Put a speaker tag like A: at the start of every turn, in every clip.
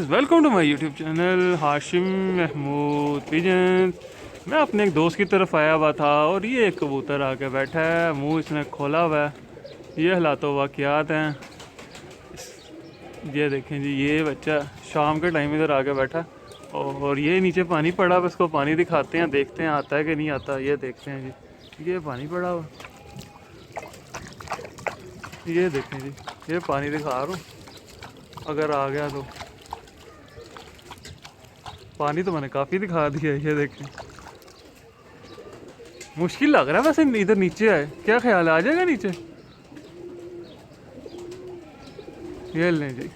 A: Welcome to my YouTube channel Hashim Mahmood pigeons. मैं अपने एक दोस्त की तरफ आया हुआ था और ये एक कबूतर आके बैठा है, मुंह इसने खोला हुआ है। ये हालातों वाक़यात हैं। ये देखें जी, ये बच्चा शाम के टाइम इधर आके बैठा और ये नीचे पानी पड़ा हुआ, इसको पानी दिखाते हैं, देखते हैं आता है कि नहीं आता। ये देखते हैं जी, ये पानी पड़ा हुआ, ये देखें जी, ये पानी दिखा रहा हूँ। अगर आ गया तो पानी तो मैंने काफ़ी दिखा दिया है। ये देखें, मुश्किल लग रहा है वैसे इधर नीचे आए। क्या ख्याल है, आ जाएगा नीचे? ये लें जी,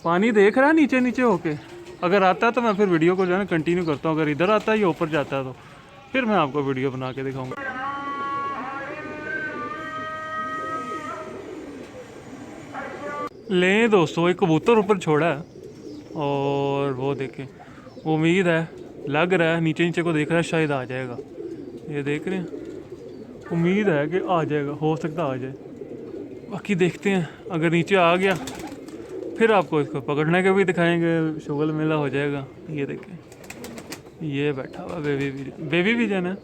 A: पानी देख रहा है नीचे नीचे होके। अगर आता है तो मैं फिर वीडियो को जो है ना कंटिन्यू करता हूँ। अगर इधर आता है या ऊपर जाता है तो फिर मैं आपको वीडियो बना के दिखाऊंगा। लें दोस्तों, एक कबूतर ऊपर छोड़ा है और वो देखें, उम्मीद है, लग रहा है नीचे नीचे को देख रहा है, शायद आ जाएगा। ये देख रहे हैं, उम्मीद है कि आ जाएगा, हो सकता आ जाए। बाकी देखते हैं, अगर नीचे आ गया फिर आपको इसको पकड़ने के भी दिखाएंगे, शुगल मेला हो जाएगा। ये देखें, ये बैठा हुआ बेबी भी जाना,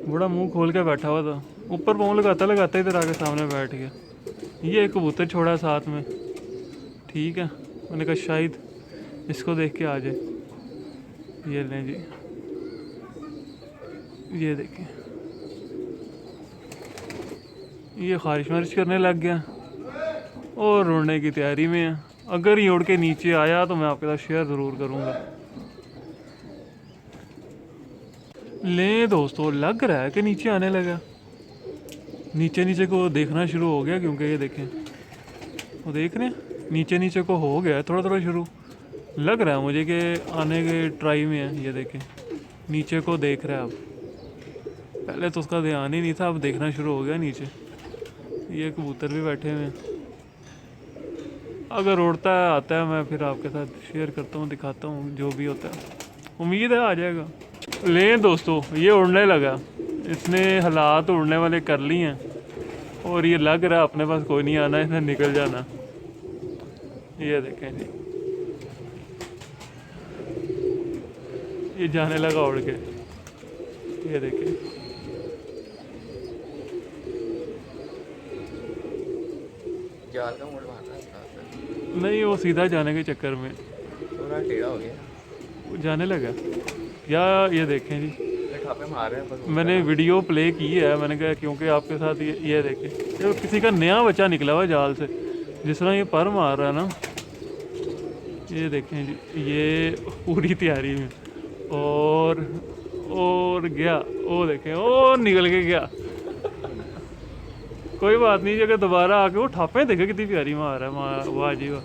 A: बड़ा मुंह खोल के बैठा हुआ था। ऊपर पाँव लगाता लगाता इधर आके सामने बैठ गया। ये एक कबूतर छोड़ा साथ में, ठीक है। मैंने कहा शायद इसको देख के आ जाए। ये लें जी, ये देखें, ये ख़ारिश वारिश करने लग गया और उड़ने की तैयारी में है। अगर ये उड़ के नीचे आया तो मैं आपके साथ शेयर ज़रूर करूँगा। लें दोस्तों, लग रहा है कि नीचे आने लगा, नीचे नीचे को देखना शुरू हो गया। क्योंकि ये देखें, वो देख रहे हैं, नीचे नीचे को हो गया थोड़ा थोड़ा शुरू। लग रहा है मुझे कि आने के ट्राई में है। ये देखें, नीचे को देख रहा है अब, पहले तो उसका ध्यान ही नहीं था, अब देखना शुरू हो गया नीचे। ये कबूतर भी बैठे हुए हैं। अगर उड़ता है आता है मैं फिर आपके साथ शेयर करता हूँ, दिखाता हूँ जो भी होता है। उम्मीद है आ जाएगा। लें दोस्तों, ये उड़ने लगा, इसने हालात उड़ने वाले कर लिए हैं और ये लग रहा है अपने पास कोई नहीं आना, इसने निकल जाना। ये देखें जी, ये जाने लगा उड़ के। ये देखें, नहीं वो सीधा जाने के चक्कर में
B: थोड़ा टेढ़ा हो गया,
A: वो जाने लगा। या ये देखें जी,
B: ठापे मार रहे हैं।
A: मैंने वीडियो प्ले की है, मैंने कहा क्योंकि आपके साथ ये देखें, ये किसी का नया बच्चा निकला हुआ जाल से, जिस तरह ये पर मार रहा है ना। ये देखें जी, ये पूरी तैयारी में और गया, वो देखें, वो निकल के गया। कोई बात नहीं, अगर दोबारा आके वो ठापे देखे कितनी प्यारी मार रहा है। वाह जी वाह,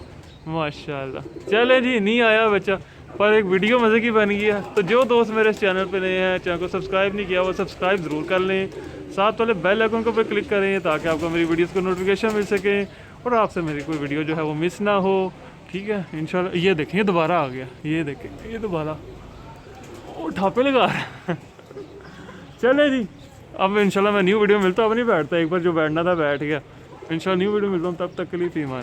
A: माशाल्लाह। चले जी, नहीं आया बच्चा पर एक वीडियो मज़े की बन गई है। तो जो दोस्त मेरे इस चैनल पे नए हैं, चैनल को सब्सक्राइब नहीं किया वो सब्सक्राइब ज़रूर कर लें, साथ वाले बेल आइकन को पे क्लिक करें ताकि आपको मेरी वीडियोस को नोटिफिकेशन मिल सके और आपसे मेरी कोई वीडियो जो है वो मिस ना हो, ठीक है इंशाल्लाह। ये देखें, ये दोबारा आ गया, ये देखें, ये दोबारा वो ठापे लगा रहा है। चले जी, अब इंशाल्लाह मैं न्यू वीडियो मिलता हूँ। अब नहीं बैठता, एक बार जो बैठना था बैठ गया। इंशाल्लाह न्यू वीडियो मिलता हूँ, तब तक के लिए फीमान।